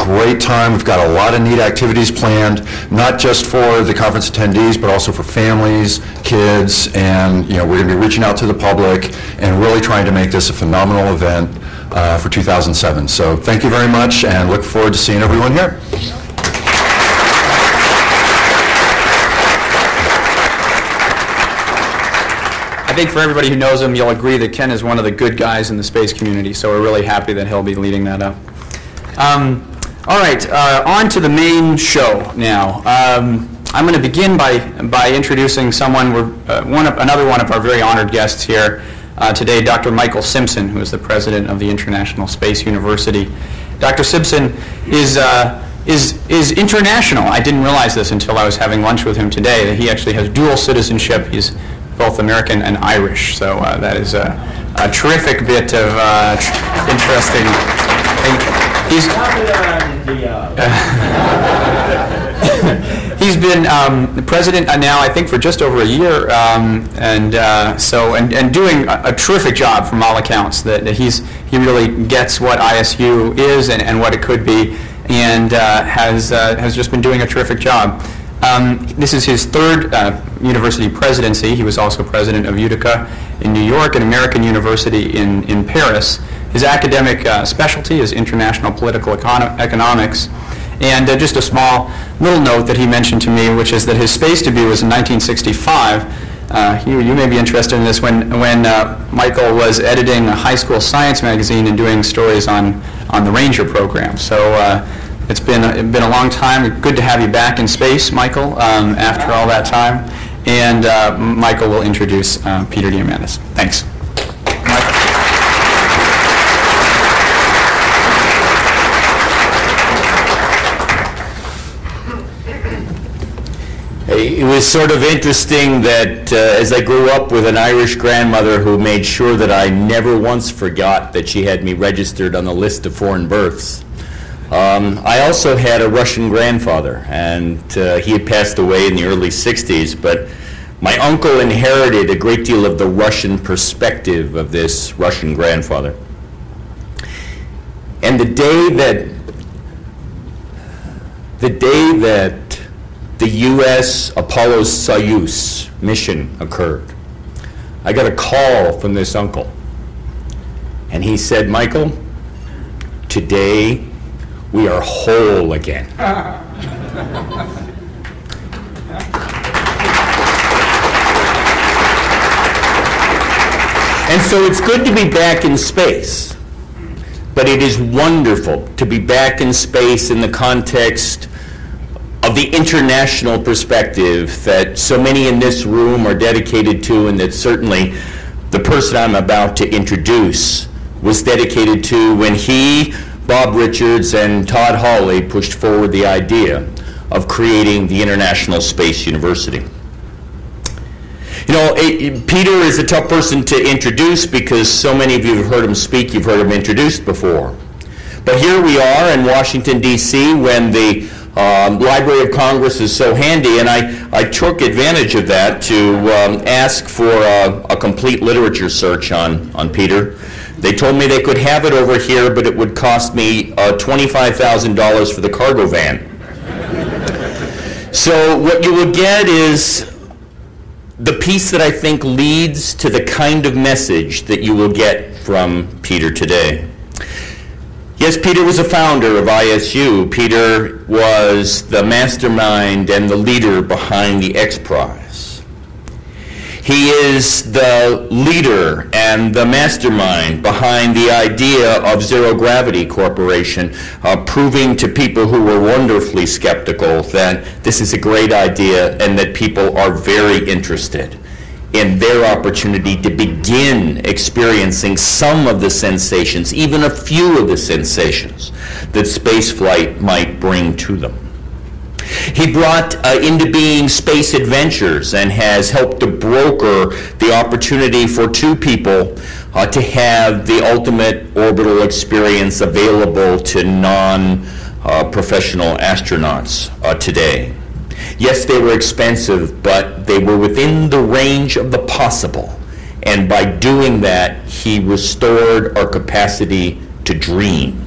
great time. We've got a lot of neat activities planned, not just for the conference attendees, but also for families, kids, and we're going to be reaching out to the public and really trying to make this a phenomenal event for 2007. So thank you very much, and look forward to seeing everyone here. I think for everybody who knows him, you'll agree that Ken is one of the good guys in the space community, so we're really happy that he'll be leading that up. All right, on to the main show now. I'm going to begin by introducing someone, another one of our very honored guests here today, Dr. Michael Simpson, who is the president of the International Space University. Dr. Simpson is international. I didn't realize this until I was having lunch with him today, that he actually has dual citizenship. He's both American and Irish, so that is a terrific bit of interesting. He's been the president now, I think, for just over a year, and doing a terrific job from all accounts. That he really gets what ISU is and what it could be, and has just been doing a terrific job. This is his third university presidency. He was also president of Utica in New York and American University in Paris. His academic specialty is international political economics. And just a small little note that he mentioned to me, which is that his space debut was in 1965. You may be interested in this, when Michael was editing a high school science magazine and doing stories on the Ranger program. So it's been a long time. Good to have you back in space, Michael, after all that time. And Michael will introduce Peter Diamandis. Thanks. It was sort of interesting that as I grew up with an Irish grandmother who made sure that I never once forgot that she had me registered on the list of foreign births. I also had a Russian grandfather, and he had passed away in the early 60s, but my uncle inherited a great deal of the Russian perspective of this Russian grandfather. And the day that the U.S. Apollo-Soyuz mission occurred, I got a call from this uncle, and he said, "Michael, today we are whole again." And so it's good to be back in space, but it is wonderful to be back in space in the context of the international perspective that so many in this room are dedicated to, and that certainly the person I'm about to introduce was dedicated to when he, Bob Richards, and Todd Hawley pushed forward the idea of creating the International Space University. You know, Peter is a tough person to introduce because so many of you have heard him speak, you've heard him introduced before. But here we are in Washington, D.C., when the Library of Congress is so handy, and I took advantage of that to ask for a complete literature search on Peter. They told me they could have it over here, but it would cost me $25,000 for the cargo van. So what you will get is the piece that I think leads to the kind of message that you will get from Peter today. Yes, Peter was a founder of ISU. Peter was the mastermind and the leader behind the X Prize. He is the leader and the mastermind behind the idea of Zero Gravity Corporation, proving to people who were wonderfully skeptical that this is a great idea and that people are very interested in their opportunity to begin experiencing some of the sensations, even a few of the sensations that spaceflight might bring to them. He brought into being Space Adventures and has helped to broker the opportunity for two people to have the ultimate orbital experience available to non-professional astronauts today. Yes, they were expensive, but they were within the range of the possible. And by doing that, he restored our capacity to dream.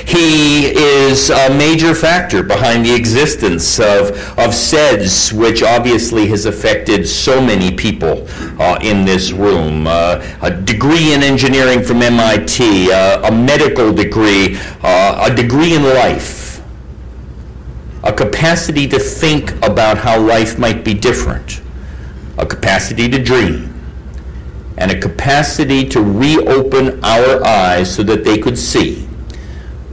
He is a major factor behind the existence of SEDS, which obviously has affected so many people in this room. A degree in engineering from MIT, a medical degree, a degree in life, a capacity to think about how life might be different, a capacity to dream, and a capacity to reopen our eyes so that they could see.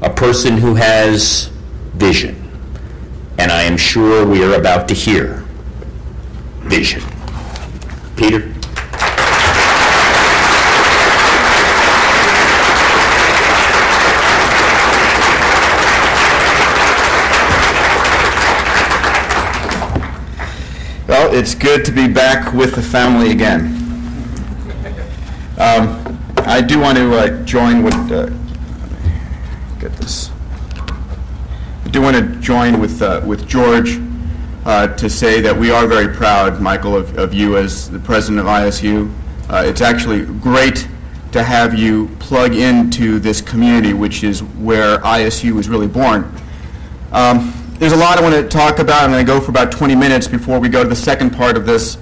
A person who has vision. And I am sure we are about to hear vision. Peter? Well, it's good to be back with the family again. I do want to join with get this. I do want to join with George to say that we are very proud, Michael, of you as the president of ISU. It's actually great to have you plug into this community, which is where ISU was really born. There's a lot I want to talk about. I'm going to go for about 20 minutes before we go to the second part of this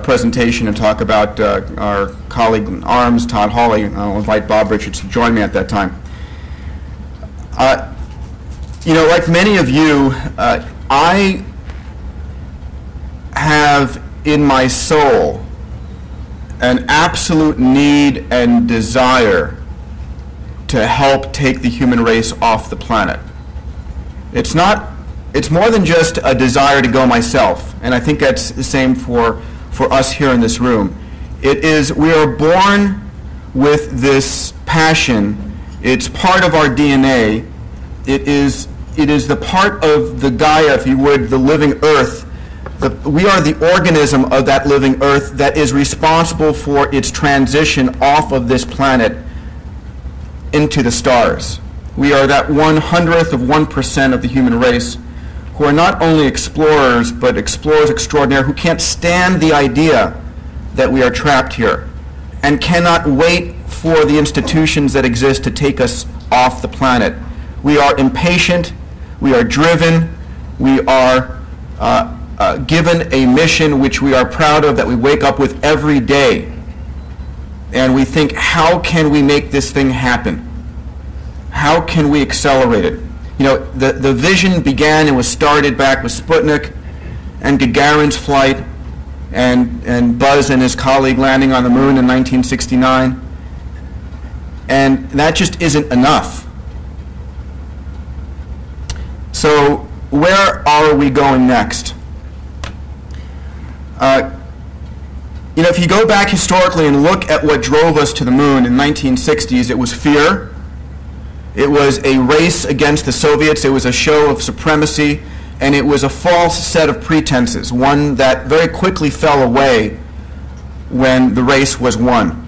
presentation and talk about our colleague in arms, Todd Hawley. I'll invite Bob Richards to join me at that time. You know, like many of you, I have in my soul an absolute need and desire to help take the human race off the planet. It's more than just a desire to go myself, and I think that's the same for us here in this room. It is, we are born with this passion. It's part of our DNA. It is the part of the Gaia, if you would, the living earth. We are the organism of that living earth that is responsible for its transition off of this planet into the stars. We are that 1/100th of 1% of the human race who are not only explorers, but explorers extraordinaire who can't stand the idea that we are trapped here and cannot wait for the institutions that exist to take us off the planet. We are impatient, we are driven, we are given a mission which we are proud of, that we wake up with every day. And we think, how can we make this thing happen? How can we accelerate it? You know, the vision began and was started back with Sputnik and Gagarin's flight and Buzz and his colleague landing on the moon in 1969. And that just isn't enough. So where are we going next? You know, if you go back historically and look at what drove us to the moon in the 1960s, it was fear. It was a race against the Soviets. It was a show of supremacy. And it was a false set of pretenses, one that very quickly fell away when the race was won.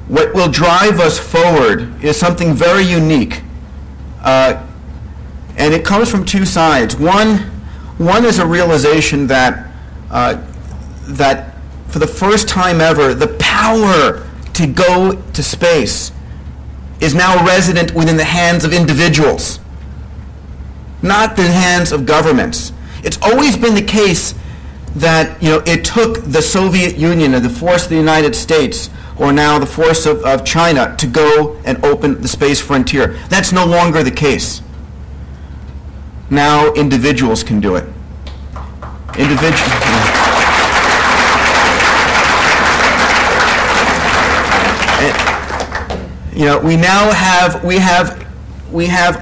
What will drive us forward is something very unique. And it comes from two sides. One is a realization that that for the first time ever, the power to go to space is now resident within the hands of individuals, not the hands of governments. It's always been the case that, you know, it took the Soviet Union or the force of the United States or now the force of China to go and open the space frontier. That's no longer the case. Now individuals can do it. You know, we have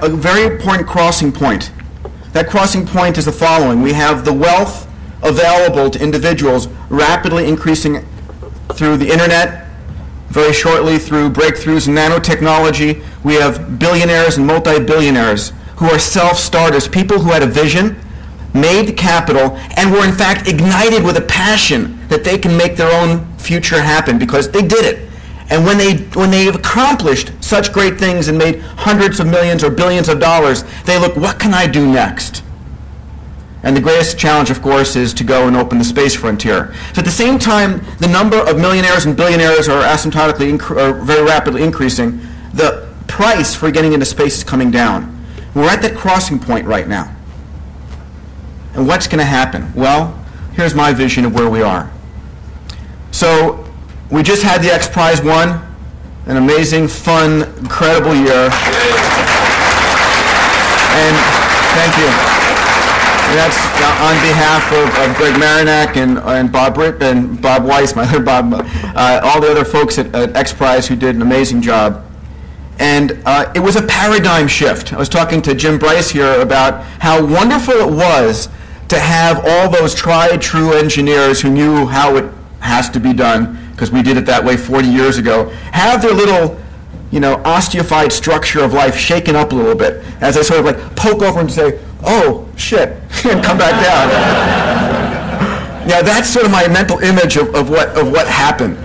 a very important crossing point. That crossing point is the following. We have the wealth available to individuals rapidly increasing through the internet, very shortly through breakthroughs in nanotechnology. We have billionaires and multi-billionaires who are self-starters, people who had a vision, made capital, and were in fact ignited with a passion that they can make their own future happen because they did it. And when they've accomplished such great things and made hundreds of millions or billions of dollars, they look, what can I do next? And the greatest challenge, of course, is to go and open the space frontier. So at the same time, the number of millionaires and billionaires are asymptotically or very rapidly increasing. The price for getting into space is coming down. We're at that crossing point right now. And what's going to happen? Well, here's my vision of where we are. So we just had the X Prize won, an amazing, fun, incredible year. And thank you. And that's on behalf of Greg Marinak and Bob Britt and Bob Weiss, my other Bob, all the other folks at X Prize who did an amazing job. And it was a paradigm shift. I was talking to Jim Bryce here about how wonderful it was to have all those tried, true engineers who knew how it has to be done, because we did it that way 40 years ago, have their little, ossified structure of life shaken up a little bit as they sort of like poke over and say, oh, shit, and come back down. Yeah, that's sort of my mental image of what happened.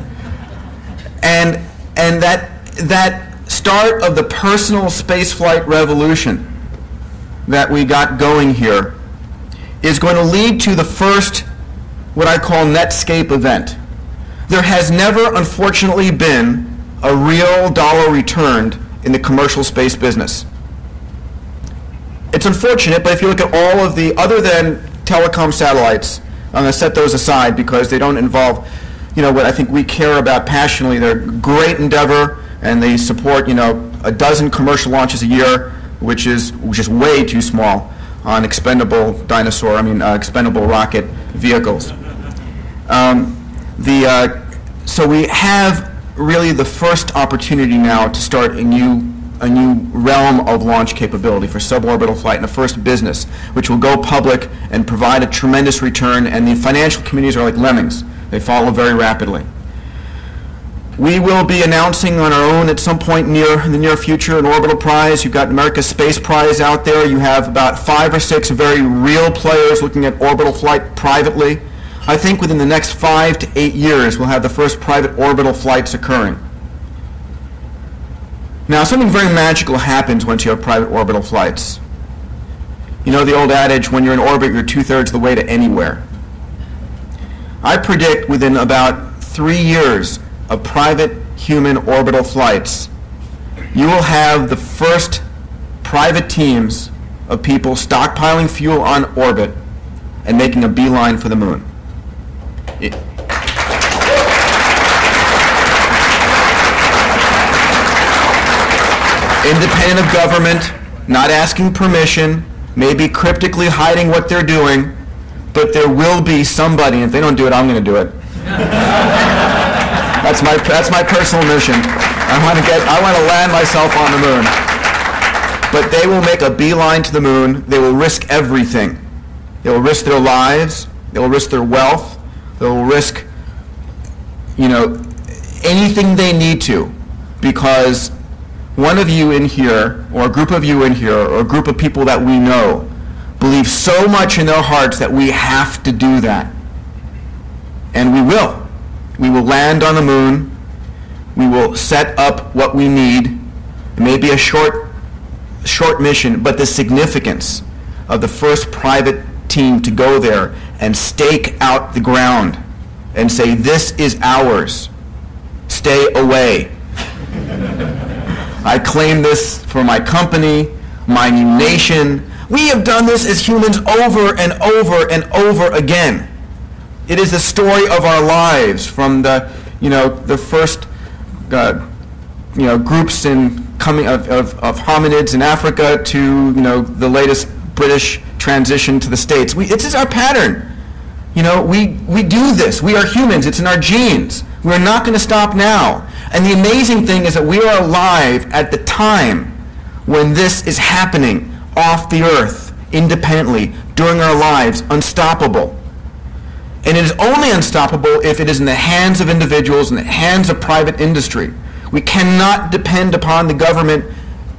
And that start of the personal spaceflight revolution that we got going here is going to lead to the first, what I call, Netscape event. There has never, unfortunately, been a real dollar returned in the commercial space business. It's unfortunate, but if you look at all of the, other than telecom satellites, I'm going to set those aside because they don't involve, what I think we care about passionately. They're a great endeavor, and they support, a dozen commercial launches a year, which is way too small on expendable rocket vehicles. So we have really the first opportunity now to start a new realm of launch capability for suborbital flight, and the first business, which will go public and provide a tremendous return, and the financial communities are like lemmings. They follow very rapidly. We will be announcing on our own at some point in the near future an orbital prize. You've got America's Space Prize out there. You have about 5 or 6 very real players looking at orbital flight privately. I think within the next 5 to 8 years we'll have the first private orbital flights occurring. Now, something very magical happens once you have private orbital flights. You know the old adage, when you're in orbit, you're 2/3 the way to anywhere. I predict within about 3 years of private human orbital flights, you will have the first private teams of people stockpiling fuel on orbit and making a beeline for the moon. Independent of government, not asking permission, maybe cryptically hiding what they're doing, but there will be somebody, and if they don't do it, I'm going to do it. That's my personal mission. I want to land myself on the moon. But they will make a beeline to the moon. They will risk everything. They will risk their lives. They will risk their wealth. They will risk, anything they need to, because one of you in here, or a group of you in here, or a group of people that we know, believe so much in their hearts that we have to do that. And we will. We will land on the moon. We will set up what we need. It may be a short mission, but the significance of the first private team to go there and stake out the ground and say, this is ours. Stay away. I claim this for my company, my new nation. We have done this as humans over and over and over again. It is the story of our lives, from the first groups of hominids in Africa to the latest British transition to the States. This is our pattern. We do this. We are humans. It's in our genes. We're not going to stop now. And the amazing thing is that we are alive at the time when this is happening off the Earth, independently, during our lives, unstoppable. And it is only unstoppable if it is in the hands of individuals, in the hands of private industry. We cannot depend upon the government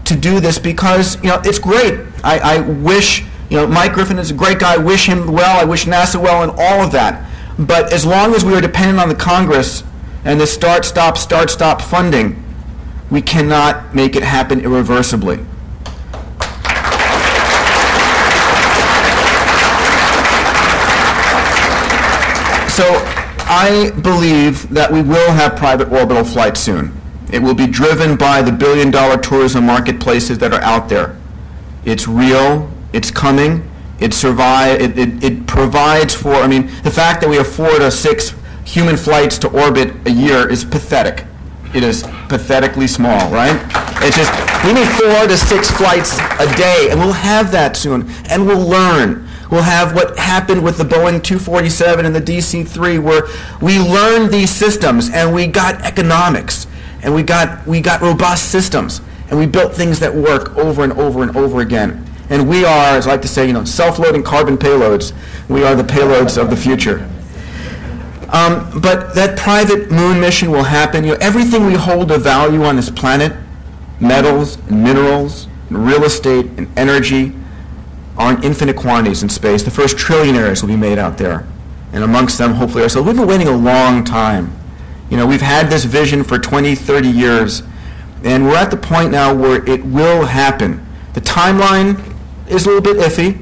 to do this because, it's great. I wish, Mike Griffin is a great guy. I wish him well. I wish NASA well and all of that. But as long as we are dependent on the Congress and the start-stop funding, we cannot make it happen irreversibly. So I believe that we will have private orbital flight soon. It will be driven by the billion-dollar tourism marketplaces that are out there. It's real, it's coming, it provides for, I mean, the fact that we have 4 to 6 human flights to orbit a year is pathetic. It is pathetically small, right? It's just, we need 4 to 6 flights a day, and we'll have that soon, and we'll learn. We'll have what happened with the Boeing 247 and the DC-3, where we learned these systems, and we got economics, and we got robust systems, and we built things that work over and over and over again. And we are, as I like to say, self-loading carbon payloads. We are the payloads of the future. But that private moon mission will happen. Everything we hold of value on this planet, metals, and minerals, and real estate, and energy, are in infinite quantities in space. The first trillionaires will be made out there. And amongst them, hopefully ourselves. We've been waiting a long time. We've had this vision for 20, 30 years. And we're at the point now where it will happen. The timeline is a little bit iffy,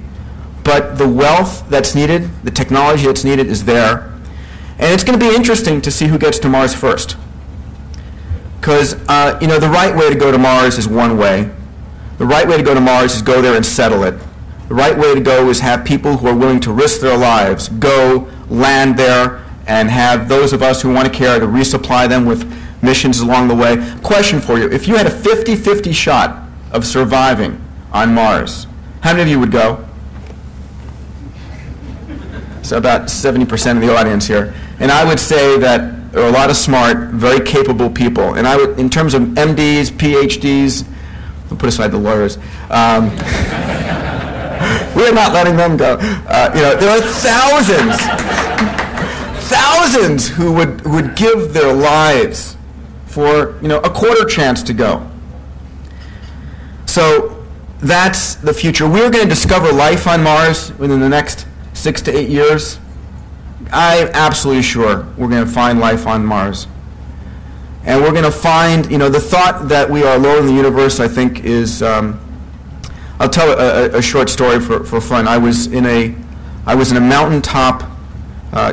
but the wealth that's needed, the technology that's needed is there. And it's going to be interesting to see who gets to Mars first. Because, the right way to go to Mars is one way. The right way to go to Mars is go there and settle it. The right way to go is have people who are willing to risk their lives go, land there, and have those of us who want to care to resupply them with missions along the way. Question for you. If you had a 50-50 shot of surviving on Mars, how many of you would go? So about 70% of the audience here. And I would say that there are a lot of smart, very capable people. And I would, in terms of MDs, PhDs, I'll put aside the lawyers, we are not letting them go. There are thousands who would give their lives for a quarter chance to go. So that's the future. We're going to discover life on Mars within the next 6 to 8 years. I'm absolutely sure we're going to find life on Mars. And we're going to find, the thought that we are alone in the universe, I think, is, I'll tell a short story for fun. I was in a mountaintop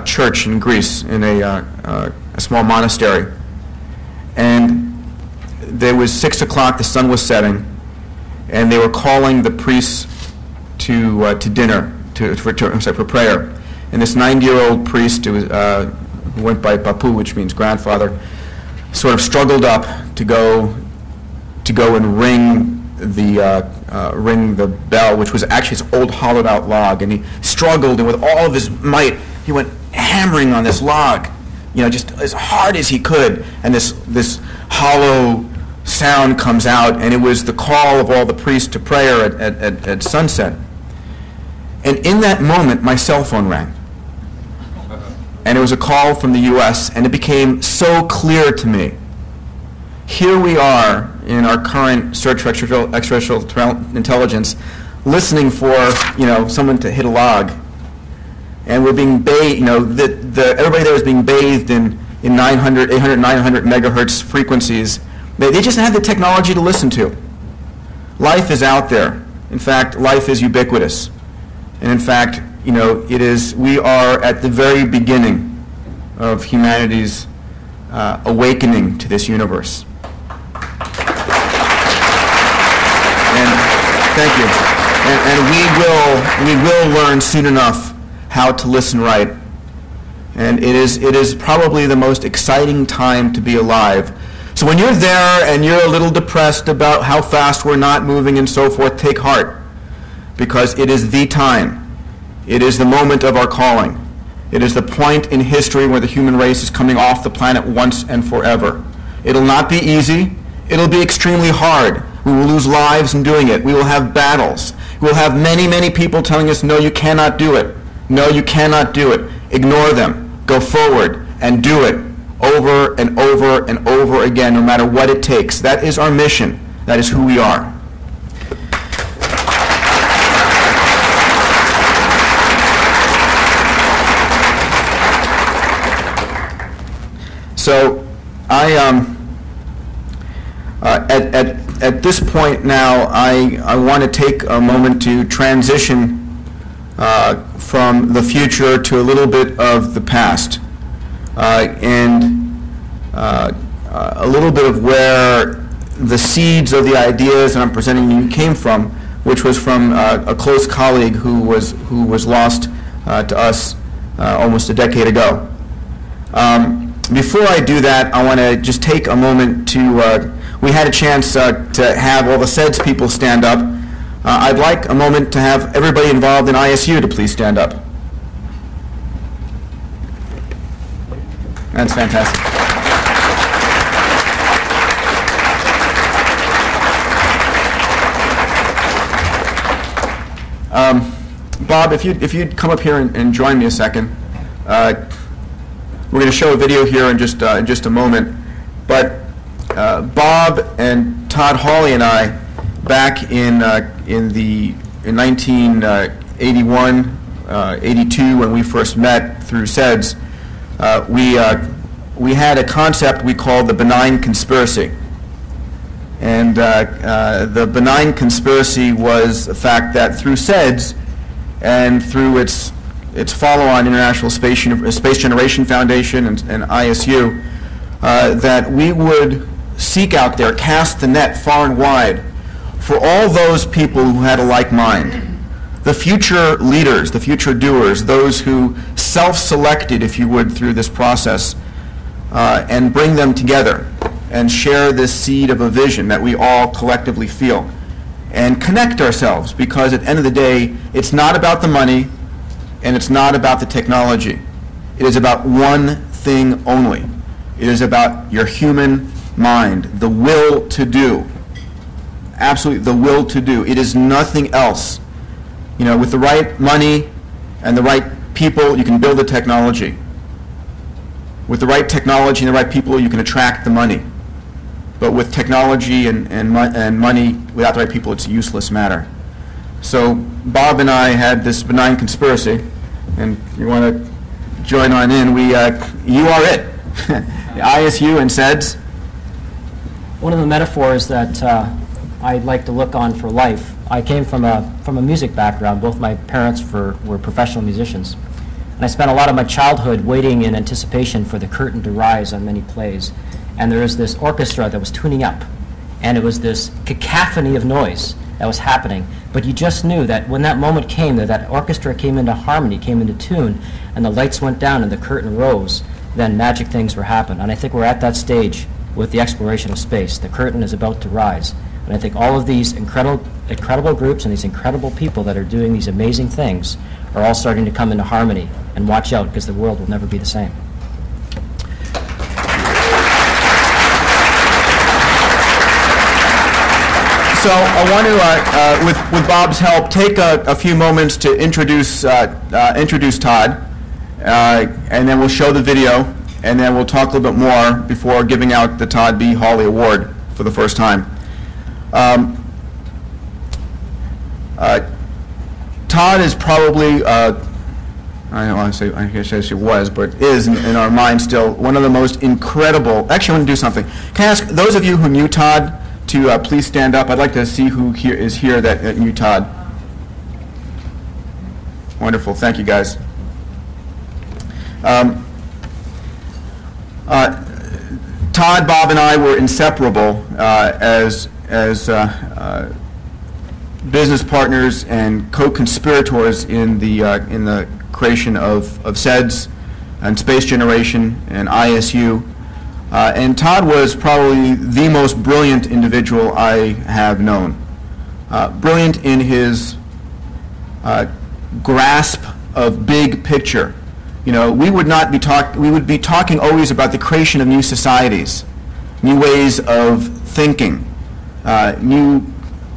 church in Greece, in a small monastery. And there was 6 o'clock, the sun was setting, and they were calling the priests to dinner, for prayer. And this 90-year-old priest, who went by Papu, which means grandfather, sort of struggled up to go and ring the bell, which was actually this old hollowed-out log. And he struggled, and with all of his might, he went hammering on this log, just as hard as he could. And this hollow sound comes out, and it was the call of all the priests to prayer at sunset. And in that moment, my cell phone rang. And it was a call from the U.S., and it became so clear to me. Here we are in our current search for extraterrestrial intelligence, listening for someone to hit a log, and we're being bathed. Everybody there is being bathed in 900, 800, 900 megahertz frequencies. They just have the technology to listen to. Life is out there. In fact, life is ubiquitous. And in fact, we are at the very beginning of humanity's awakening to this universe. And thank you. And we will learn soon enough how to listen right. And it is probably the most exciting time to be alive. So when you're there and you're a little depressed about how fast we're not moving and so forth, take heart. Because it is the time. It is the moment of our calling. It is the point in history where the human race is coming off the planet once and forever. It'll not be easy. It'll be extremely hard. We will lose lives in doing it. We will have battles. We will have many, many people telling us, no, you cannot do it. No, you cannot do it. Ignore them. Go forward and do it over and over and over again, no matter what it takes. That is our mission. That is who we are. So at this point now, I want to take a moment to transition from the future to a little bit of the past. And a little bit of where the seeds of the ideas that I'm presenting you came from, which was from a close colleague who was lost to us almost a decade ago. Before I do that, I want to just take a moment to, we had a chance to have all the SEDS people stand up. I'd like a moment to have everybody involved in ISU to please stand up. That's fantastic. Bob, if you'd come up here and join me a second. We're going to show a video here in just a moment. But Bob and Todd Hawley and I, back in 1981, 82, when we first met through SEDS, we had a concept we called the benign conspiracy. And the benign conspiracy was the fact that through SEDS and through its follow-on International Space Generation Foundation and ISU, that we would seek out there, cast the net far and wide for all those people who had a like mind. The future leaders, the future doers, those who self-selected, if you would, through this process, and bring them together and share this seed of a vision that we all collectively feel. And connect ourselves, because at the end of the day, it's not about the money and it's not about the technology. It is about one thing only. It is about your human mind, the will to do. Absolutely, the will to do. It is nothing else. You know, with the right money and the right people, you can build the technology. With the right technology and the right people, you can attract the money. But with technology and money, without the right people, it's a useless matter. So Bob and I had this benign conspiracy, and you want to join on in. You are it. The ISU and SEDS. One of the metaphors that I'd like to look on for life, I came from a music background. Both my parents were professional musicians. And I spent a lot of my childhood waiting in anticipation for the curtain to rise on many plays. And there was this orchestra that was tuning up. And it was this cacophony of noise that was happening. But you just knew that when that moment came, that orchestra came into harmony, came into tune, and the lights went down and the curtain rose, then magic things were happening. And I think we're at that stage with the exploration of space. The curtain is about to rise. And I think all of these incredible groups and these incredible people that are doing these amazing things are all starting to come into harmony. And watch out, because the world will never be the same. So I want to, with Bob's help, take a few moments to introduce Todd, and then we'll show the video, and then we'll talk a little bit more before giving out the Todd B. Hawley Award for the first time. Todd is probably, I don't want to say, I guess she was, but is in our mind still one of the most incredible. Actually, I want to do something. Can I ask those of you who knew Todd to please stand up? I'd like to see who is here that knew Todd. Wonderful. Thank you, guys. Todd, Bob, and I were inseparable as business partners and co-conspirators in the creation of SEDS and Space Generation and ISU. And Todd was probably the most brilliant individual I have known. Brilliant in his grasp of big picture. You know, we would be talking always about the creation of new societies, new ways of thinking, new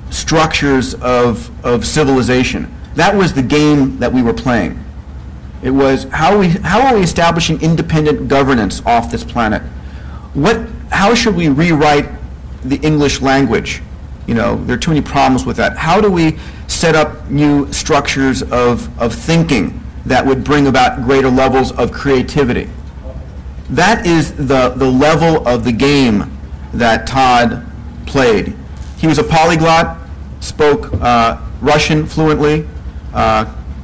structures of civilization. That was the game that we were playing. It was how are we establishing independent governance off this planet? How should we rewrite the English language? You know, there are too many problems with that. How do we set up new structures of thinking that would bring about greater levels of creativity? That is the level of the game that Todd played. He was a polyglot, spoke Russian fluently,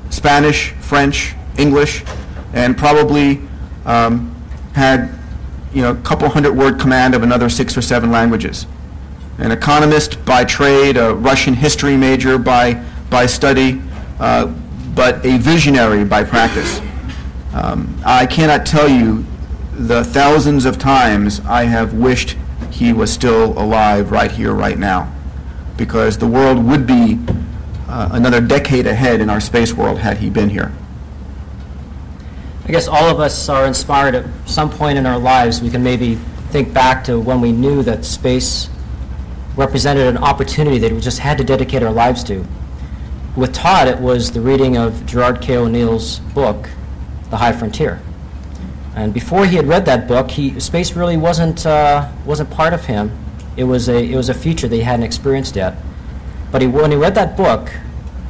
Spanish, French, English, and probably had a couple hundred word command of another 6 or 7 languages. An economist by trade, a Russian history major by study, but a visionary by practice. I cannot tell you the thousands of times I have wished he was still alive right here, right now, because the world would be another decade ahead in our space world had he been here. I guess all of us are inspired at some point in our lives. We can maybe think back to when we knew that space represented an opportunity that we just had to dedicate our lives to. With Todd, it was the reading of Gerard K. O'Neill's book, The High Frontier. And before he had read that book, space really wasn't part of him. It was a future that he hadn't experienced yet. But when he read that book,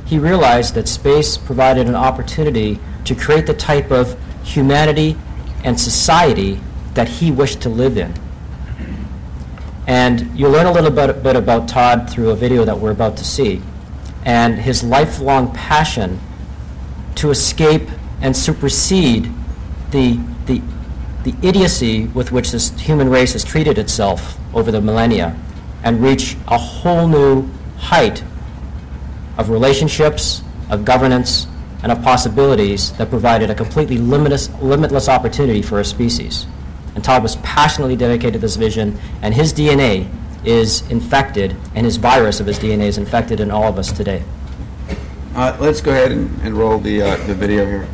he realized that space provided an opportunity to create the type of humanity and society that he wished to live in. And you'll learn a little bit about Todd through a video that we're about to see, and his lifelong passion to escape and supersede the idiocy with which this human race has treated itself over the millennia and reach a whole new height of relationships, of governance, and of possibilities that provided a completely limitless opportunity for a species. And Todd was passionately dedicated to this vision, and his DNA is infected, and his virus of his DNA is infected in all of us today. Let's go ahead and roll the video here.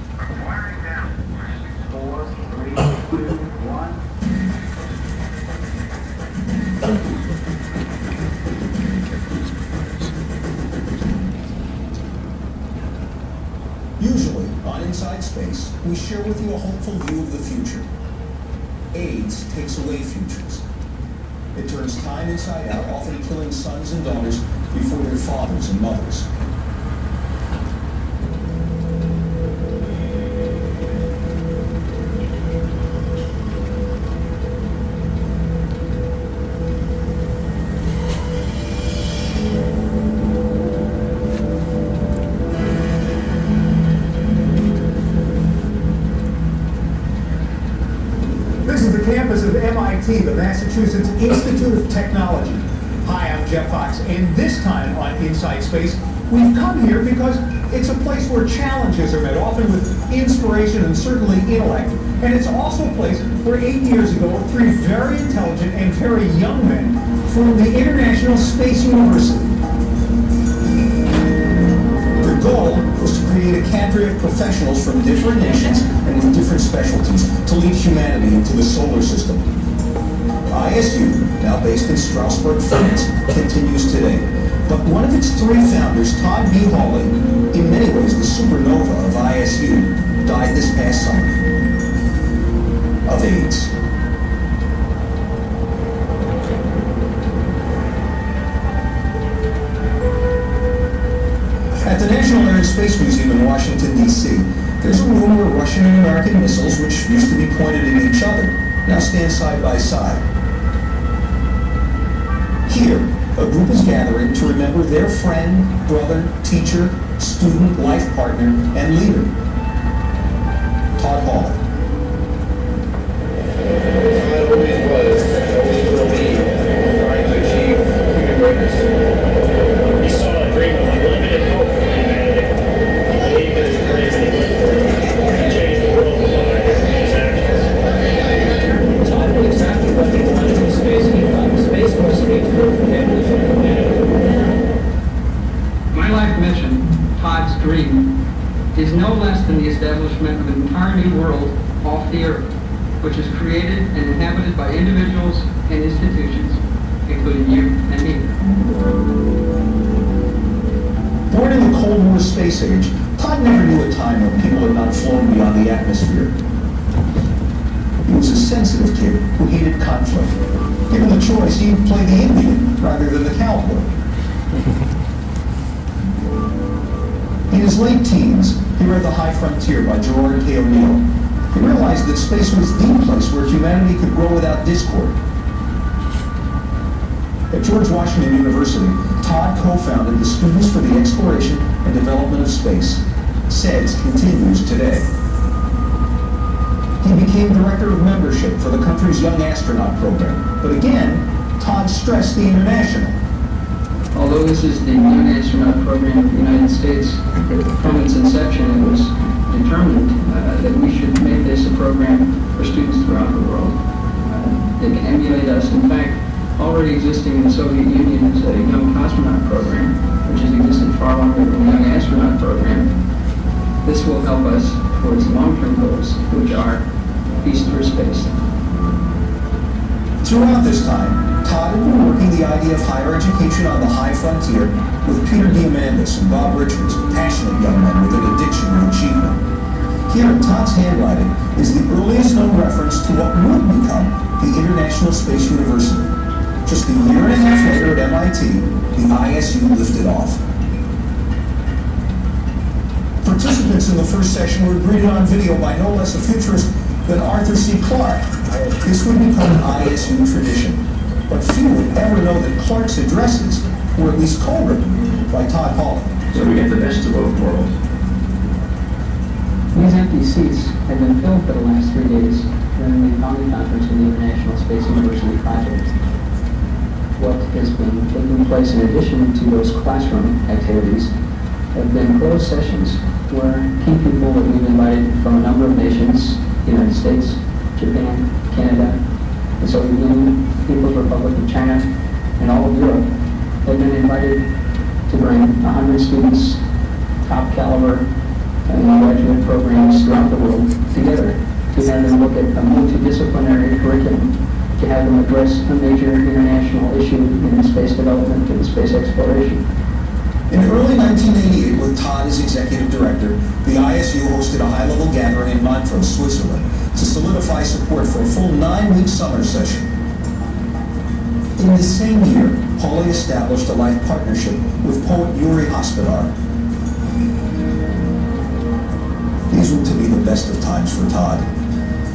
Usually, on Inside Space, we share with you a hopeful view of the future. AIDS takes away futures. It turns time inside out, often killing sons and daughters before their fathers and mothers. Campus of MIT, the Massachusetts Institute of Technology. Hi, I'm Jeff Fox, and this time on Inside Space, we've come here because it's a place where challenges are met, often with inspiration and certainly intellect. And it's also a place where 8 years ago, 3 very intelligent and very young men formed the International Space University. Their goal was to create a cadre of professionals from different nations and with different specialties to lead humanity into the solar system. ISU, now based in Strasbourg, France, continues today. But one of its 3 founders, Todd B. Hawley, in many ways the supernova of ISU, died this past summer of AIDS. At the National Air and Space Museum in Washington, D.C., there's a room where Russian and American missiles, which used to be pointed at each other, now stand side by side. Here, a group is gathering to remember their friend, brother, teacher, student, life partner, and leader, Todd Hawley. Todd always was, always will be, trying to achieve human greatness. He saw a dream of unlimited hope for humanity. He believed in his dream. He changed the world by his actions. Todd knew exactly what he wanted in space. He thought space was a tool for the evolution of humanity. My life mission, Todd's dream, is no less than the establishment of an entire new world off the Earth, which is created and inhabited by individuals and institutions, including you and me. Born in the Cold War space age, Todd never knew a time when people had not flown beyond the atmosphere. He was a sensitive kid who hated conflict. Given the choice, he would play the Indian rather than the cowboy. In his late teens, he read The High Frontier by Gerard K. O'Neill. He realized that space was the place where humanity could grow without discord. At George Washington University, Todd co-founded the Students for the Exploration and Development of Space. SEDS continues today. He became director of membership for the country's Young Astronaut program. But again, Todd stressed the International. Although this is the Young Astronaut program of the United States, from its inception it was determined that we should make this a program for students throughout the world. They can emulate us. In fact, already existing in the Soviet Union is a Young Cosmonaut program, which has existed far longer than the Young Astronaut program. This will help us towards long-term goals, which are peace through space. Throughout this time, Todd had been working the idea of higher education on the high frontier with Peter Diamandis and Bob Richards, passionate young men with an addiction to achievement. Here in Todd's handwriting is the earliest known reference to what would become the International Space University. Just a year and a half later at MIT, the ISU lifted off. Participants in the first session were greeted on video by no less a futurist than Arthur C. Clarke. This would become an ISU tradition. But few would ever know that Clarke's addresses were at least co-written by Todd Hall. So we get the best of both worlds. These empty seats have been filled for the last 3 days during the founding conference of the International Space University project. What has been taking place in addition to those classroom activities have been closed sessions where key people that we've invited from a number of nations, the United States, Japan, Canada, the Soviet Union, People's Republic of China, and all of Europe, have been invited to bring 100 students, top caliber graduate programs throughout the world together, to have them look at a multidisciplinary curriculum, to have them address a major international issue in space development and space exploration. In early 1988, with Todd as executive director, the ISU hosted a high-level gathering in Montreux, Switzerland, to solidify support for a full 9-week summer session. In the same year, Pauly established a life partnership with poet Yuri Hospodar. These were to be the best of times for Todd.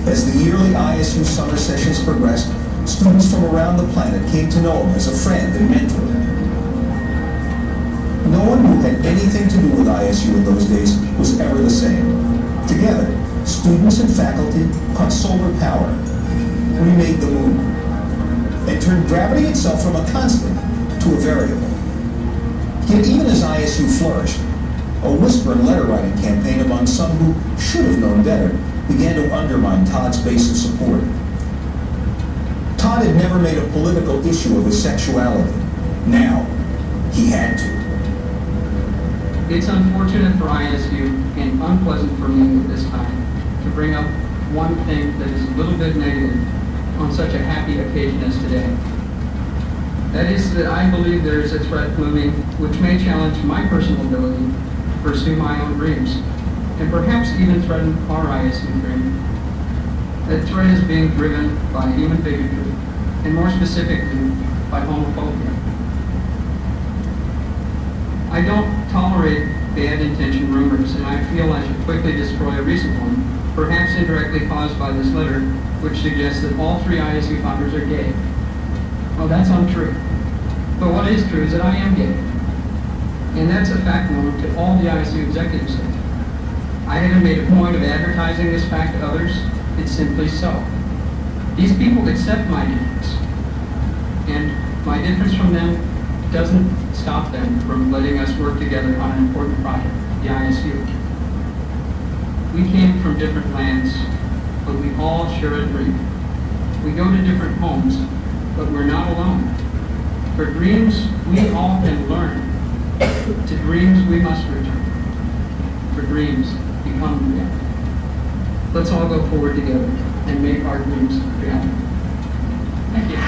As the yearly ISU summer sessions progressed, students from around the planet came to know him as a friend and mentor. No one who had anything to do with ISU in those days was ever the same. Together, students and faculty caught solar power, remade the moon, and turned gravity itself from a constant to a variable. Yet even as ISU flourished, a whisper and letter-writing campaign among some who should have known better began to undermine Todd's base of support. Todd had never made a political issue of his sexuality. Now, he had to. It's unfortunate for ISU and unpleasant for me at this time to bring up one thing that is a little bit negative on such a happy occasion as today. That is that I believe there is a threat looming which may challenge my personal ability to pursue my own dreams, and perhaps even threaten our ISU dream. That threat is being driven by human bigotry, and more specifically, by homophobia. I don't tolerate bad intention rumors, and I feel I should quickly destroy a recent one, perhaps indirectly caused by this letter, which suggests that all 3 ISU founders are gay. Well, that's untrue. But what is true is that I am gay. And that's a fact known to all the ISU executives. I haven't made a point of advertising this fact to others. It's simply so. These people accept my difference. And my difference from them doesn't stop them from letting us work together on an important project, the ISU. We came from different lands, but we all share a dream. We go to different homes, but we're not alone. For dreams, we all can learn. To dreams, we must return. For dreams, become reality. Let's all go forward together and make our dreams reality. Thank you.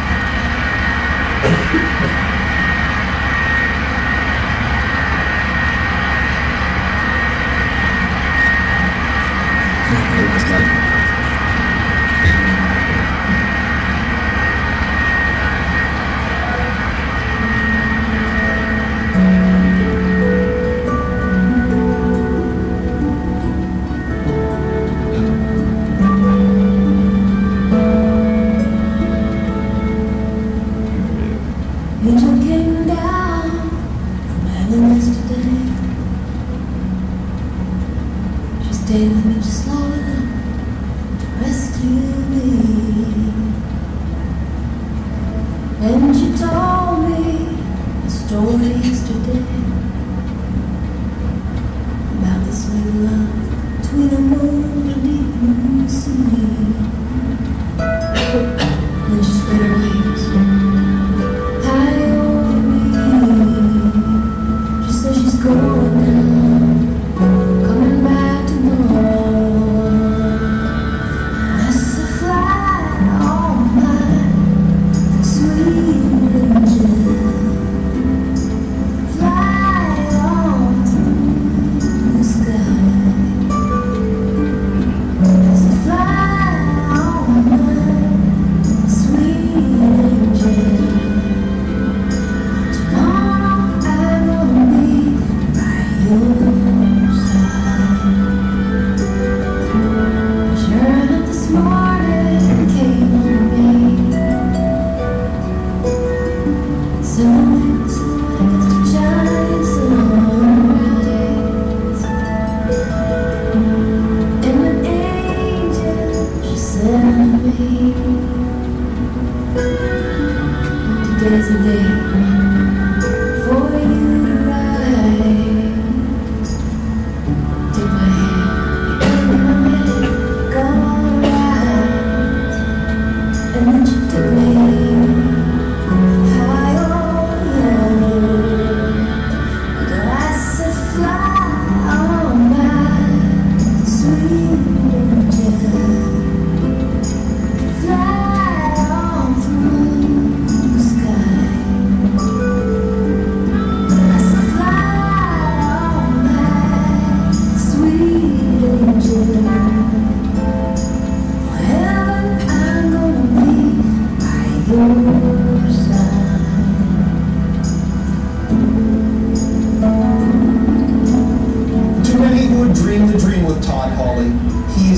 Angel came down from heaven yesterday. She stayed with me just long enough to rest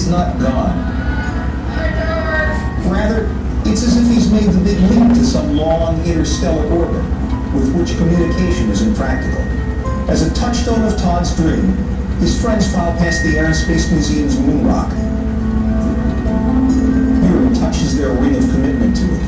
is not gone. Rather, it's as if he's made the big leap to some long interstellar orbit with which communication is impractical. As a touchstone of Todd's dream, his friends filed past the Air and Space Museum's moon rock. Yuri touches their ring of commitment to it.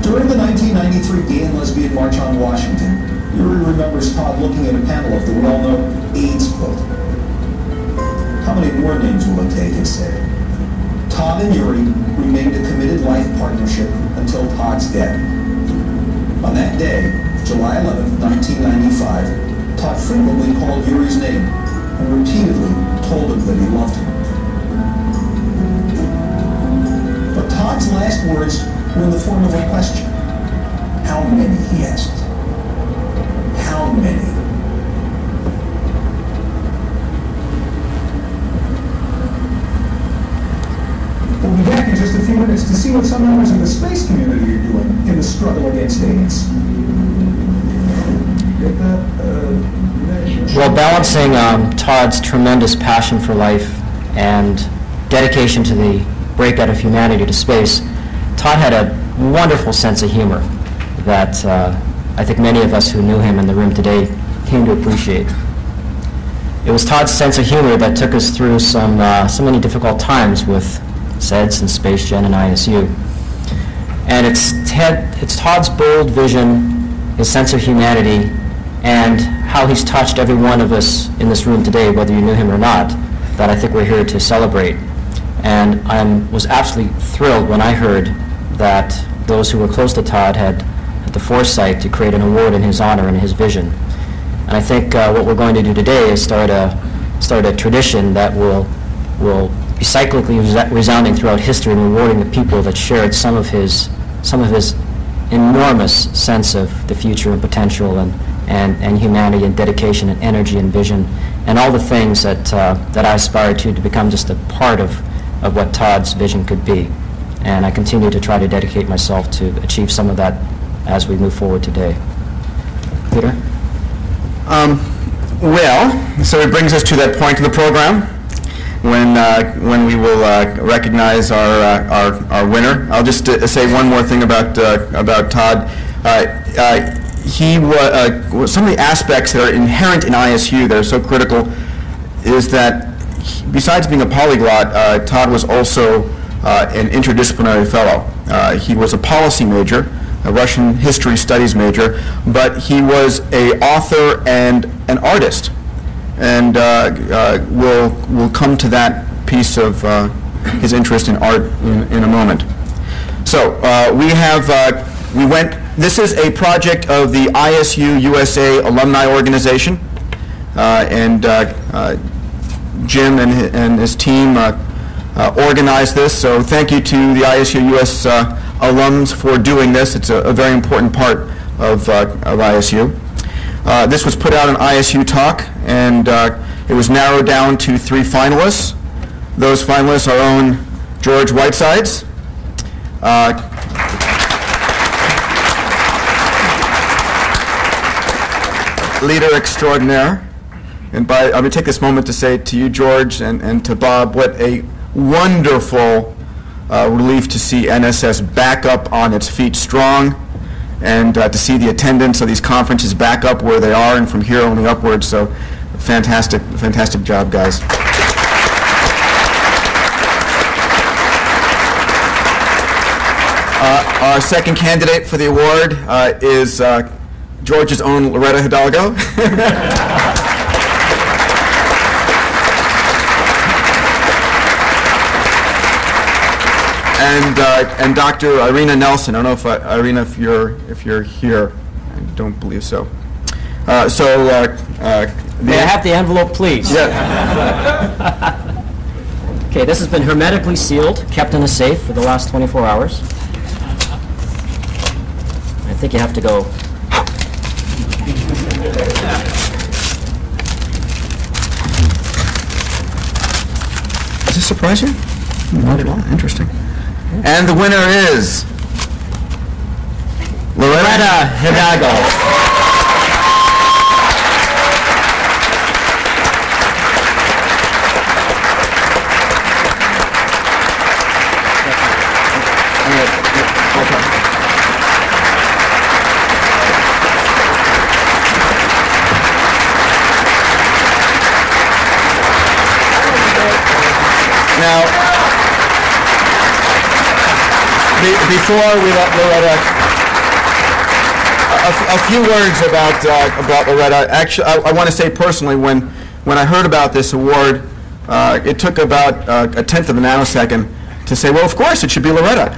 During the 1993 Gay and Lesbian March on Washington, Yuri remembers Todd looking at a panel of the well-known AIDS quote. How many more names will it take, it said. Todd and Yuri remained a committed life partnership until Todd's death. On that day, July 11, 1995, Todd frequently called Yuri's name and repeatedly told him that he loved him. But Todd's last words were in the form of a question. How many, he asked. How many? We'll be back in just a few minutes to see what some members of the space community are doing in the struggle against AIDS. Get that? Well, balancing Todd's tremendous passion for life and dedication to the breakout of humanity to space, Todd had a wonderful sense of humor that I think many of us who knew him in the room today came to appreciate. It was Todd's sense of humor that took us through so many difficult times with SEDS and Space Gen and ISU. And it's Todd's bold vision, his sense of humanity, and how he's touched every one of us in this room today, whether you knew him or not, that I think we're here to celebrate. And I was absolutely thrilled when I heard that those who were close to Todd had the foresight to create an award in his honor and his vision. And I think what we're going to do today is start a tradition that will be cyclically resounding throughout history and rewarding the people that shared some of his enormous sense of the future and potential and humanity and dedication and energy and vision and all the things that I aspire to become just a part of what Todd's vision could be. And I continue to try to dedicate myself to achieve some of that as we move forward today. Peter? Well, so it brings us to that point in the program when we will recognize our winner. I'll just say one more thing about Todd. He was some of the aspects that are inherent in ISU that are so critical is that besides being a polyglot, Todd was also an interdisciplinary fellow. He was a policy major, a Russian history studies major, but he was an author and an artist. And we'll come to that piece of his interest in art in a moment. So this is a project of the ISU USA Alumni Organization, and Jim and his team organized this. So thank you to the ISU US alums for doing this. It's a very important part of ISU. This was put out on ISU Talk, and it was narrowed down to 3 finalists. Those finalists are our own George Whitesides, leader extraordinaire. And I'm going to take this moment to say to you, George, and to Bob, what a wonderful relief to see NSS back up on its feet strong, and to see the attendance of these conferences back up where they are and from here only upwards. So fantastic job, guys. Our second candidate for the award is George's own Loretta Hidalgo. And Dr. Irina Nelson. I don't know if Irina, if you're here. I don't believe so. May I have the envelope, please? Yeah. Okay, this has been hermetically sealed, kept in a safe for the last 24 hours. I think you have to go. Does this surprise you? Not at all. Interesting. And the winner is Loretta Hidalgo. before we let Loretta, a few words about Loretta. Actually, I want to say personally, when I heard about this award, it took about a tenth of a nanosecond to say, well, of course it should be Loretta,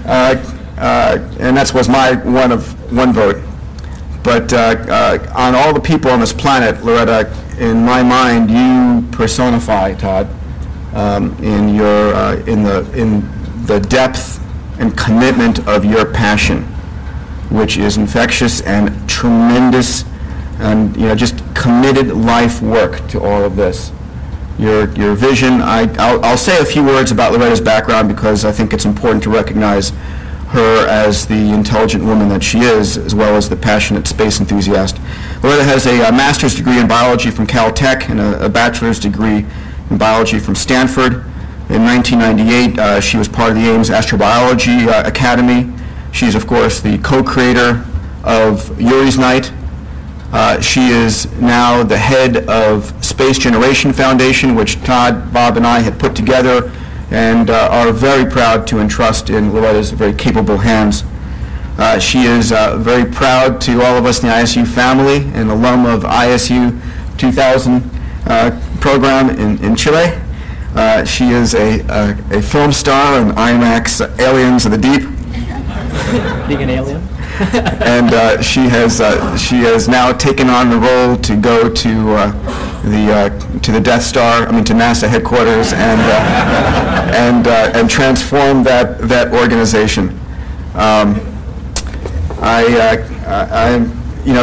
and that was my one vote. But on all the people on this planet, Loretta, in my mind, you personify, Todd, in the depth and commitment of your passion, which is infectious and tremendous, and just committed life work to all of this. Your vision. I'll say a few words about Loretta's background because I think it's important to recognize her as the intelligent woman that she is, as well as the passionate space enthusiast. Loretta has a master's degree in biology from Caltech and a bachelor's degree in biology from Stanford. In 1998, she was part of the Ames Astrobiology Academy. She's, of course, the co-creator of Yuri's Night. She is now the head of Space Generation Foundation, which Todd, Bob, and I had put together, and are very proud to entrust in Loretta's very capable hands. She is very proud to all of us in the ISU family, an alum of ISU 2000 program in Chile. She is a film star in IMAX Aliens of the Deep. Being an alien? And she has now taken on the role to go to the Death Star, to NASA headquarters, and transform that organization.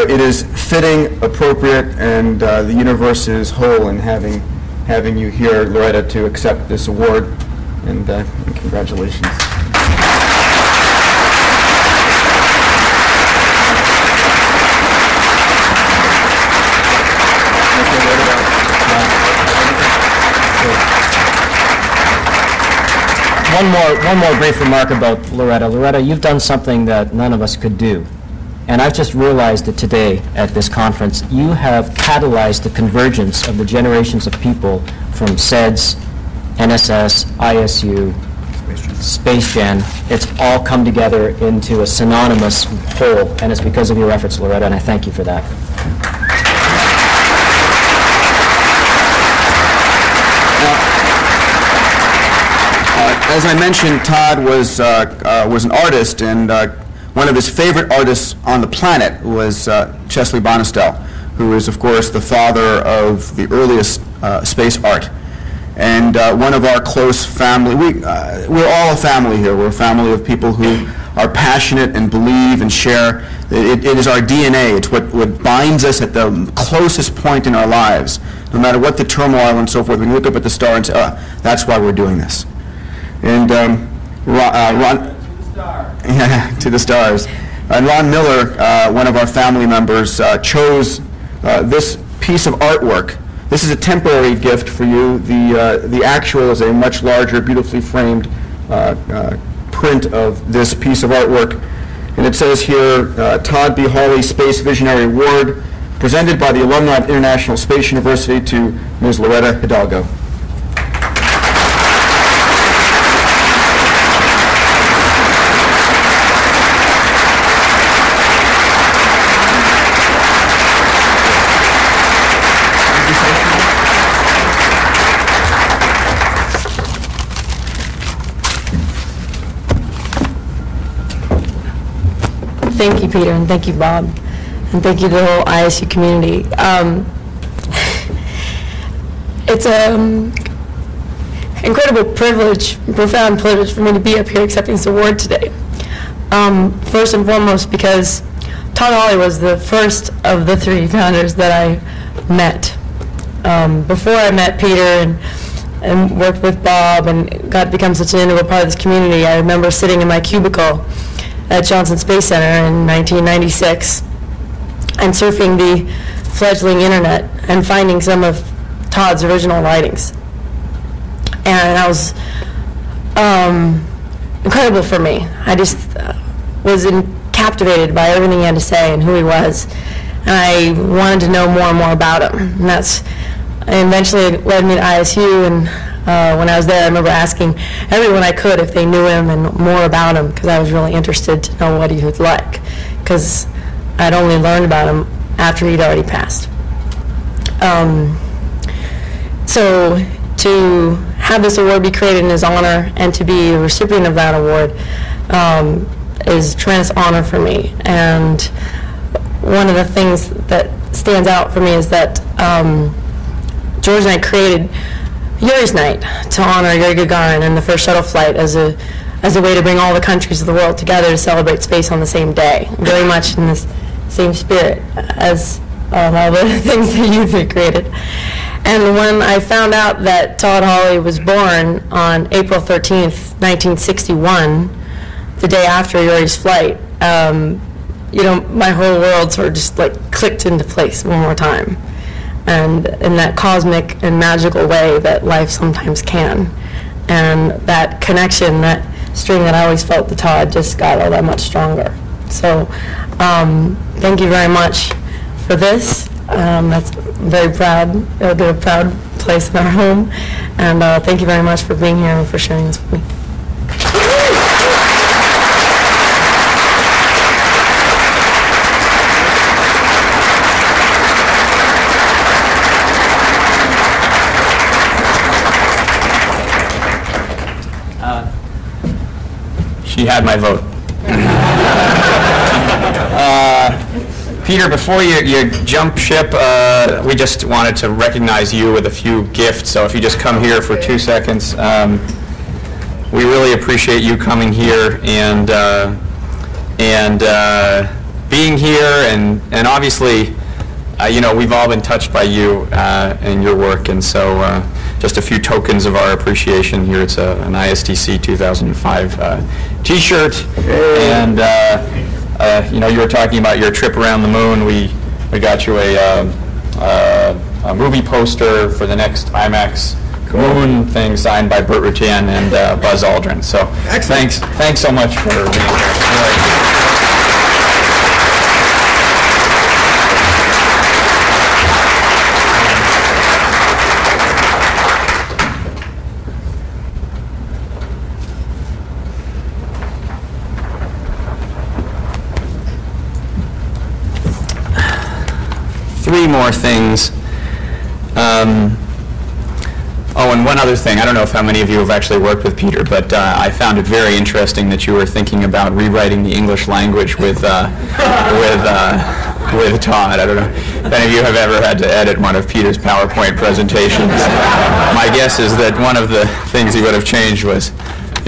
It is fitting, appropriate, and the universe is whole in having you here, Loretta, to accept this award. And congratulations. One more brief remark about Loretta. Loretta, you've done something that none of us could do. And I've just realized that today at this conference, you have catalyzed the convergence of the generations of people from SEDS, NSS, ISU, Space Gen. It's all come together into a synonymous whole, and it's because of your efforts, Loretta, and I thank you for that. As I mentioned, Todd was an artist, and one of his favorite artists on the planet was Chesley Bonestell, who is, of course, the father of the earliest space art. And one of our close family, we're all a family here. We're a family of people who are passionate and believe and share. It is our DNA. It's what binds us at the closest point in our lives. No matter what the turmoil and so forth, we can look up at the star and say, that's why we're doing this. And Ron, to the stars. And Ron Miller, one of our family members, chose this piece of artwork. This is a temporary gift for you. The actual is a much larger, beautifully framed print of this piece of artwork. And it says here, Todd B. Hawley Space Visionary Award, presented by the alumni of International Space University to Ms. Loretta Hidalgo. Thank you, Peter, and thank you, Bob, and thank you to the whole ISU community. It's an incredible privilege, profound privilege for me to be up here accepting this award today. First and foremost because Todd Hawley was the first of the three founders that I met. Before I met Peter and worked with Bob and got to become such an integral part of this community, I remember sitting in my cubicle at Johnson Space Center in 1996 and surfing the fledgling internet and finding some of Todd's original writings. And that was incredible for me. I just was captivated by everything he had to say and who he was. And I wanted to know more and more about him. And that's eventually led me to ISU, and when I was there, I remember asking everyone I could if they knew him and more about him, because I was really interested to know what he was like, because I'd only learned about him after he'd already passed. So to have this award be created in his honor and to be a recipient of that award is a tremendous honor for me. And one of the things that stands out for me is that George and I created Yuri's Night to honor Yuri Gagarin and the first shuttle flight as a way to bring all the countries of the world together to celebrate space on the same day, very much in this same spirit as all the things that you've created. And when I found out that Todd Hawley was born on April 13th, 1961, the day after Yuri's flight, my whole world sort of just like clicked into place one more time. And in that cosmic and magical way that life sometimes can. And that connection, that string that I always felt to Todd just got all that much stronger. So thank you very much for this. That's very proud. It'll get a proud place in our home. And thank you very much for being here and for sharing this with me. She had my vote. Peter, before you jump ship, we just wanted to recognize you with a few gifts. So if you just come here for 2 seconds, we really appreciate you coming here and being here, and obviously, we've all been touched by you and your work, and so just a few tokens of our appreciation here. It's an ISDC 2005 T-shirt, and you were talking about your trip around the moon. We got you a movie poster for the next IMAX moon thing signed by Burt Rutan and Buzz Aldrin. So thanks so much for being here. Three more things. And one other thing. I don't know if how many of you have actually worked with Peter, but I found it very interesting that you were thinking about rewriting the English language with Todd. I don't know if any of you have ever had to edit one of Peter's PowerPoint presentations. My guess is that one of the things he would have changed was,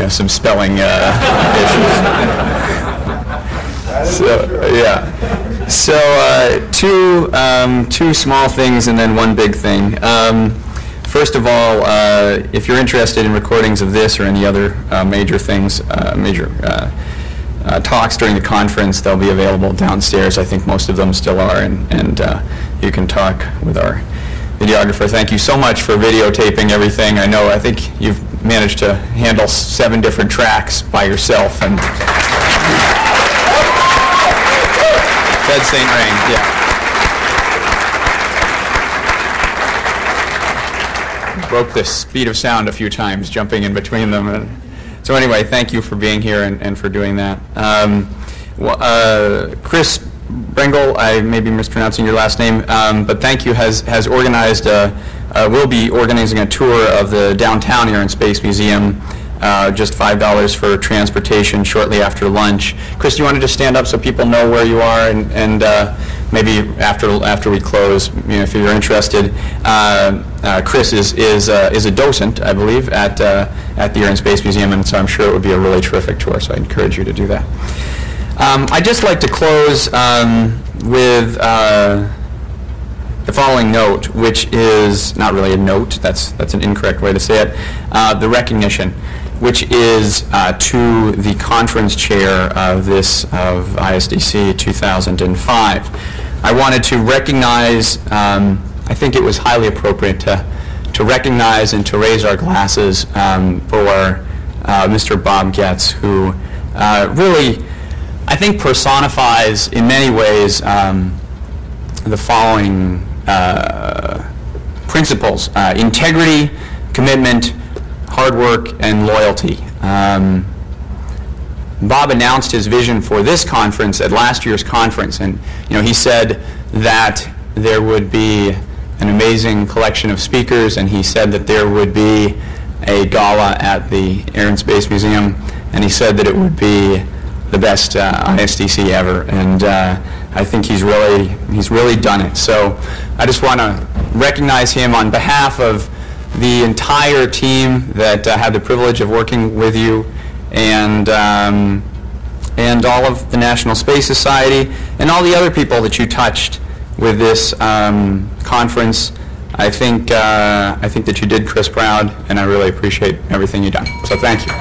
some spelling issues. So two small things and then one big thing. First of all, if you're interested in recordings of this or any other major things, talks during the conference, they'll be available downstairs. I think most of them still are, and you can talk with our videographer. Thank you so much for videotaping everything. I think you've managed to handle 7 different tracks by yourself, and Dead Saint Rain, yeah. Broke the speed of sound a few times, jumping in between them. And so anyway, thank you for being here and for doing that. Chris Brengel, I may be mispronouncing your last name, but thank you, has organized, will be organizing a tour of the downtown Air and Space Museum, just $5 for transportation shortly after lunch. Chris, do you want to just stand up so people know where you are, and maybe after we close, if you're interested. Chris is a docent, I believe, at the Air and Space Museum, and so I'm sure it would be a really terrific tour. So I encourage you to do that. I'd just like to close with the following note, which is not really a note. That's an incorrect way to say it. The recognition, which is to the conference chair of ISDC 2005. I wanted to recognize, I think it was highly appropriate to recognize and to raise our glasses for Mr. Bob Getz, who really, I think, personifies in many ways the following principles: integrity, commitment, hard work, and loyalty. Bob announced his vision for this conference at last year's conference, and he said that there would be an amazing collection of speakers, and he said that there would be a gala at the Air and Space Museum, and he said that it would be the best ISDC ever, and I think he's really done it. So I just want to recognize him on behalf of the entire team that had the privilege of working with you, and all of the National Space Society, and all the other people that you touched with this conference. I think that you did Chris proud, and I really appreciate everything you've done. So thank you.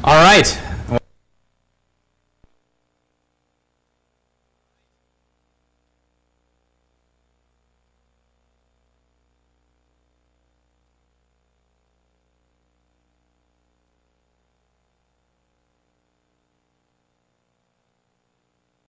All right.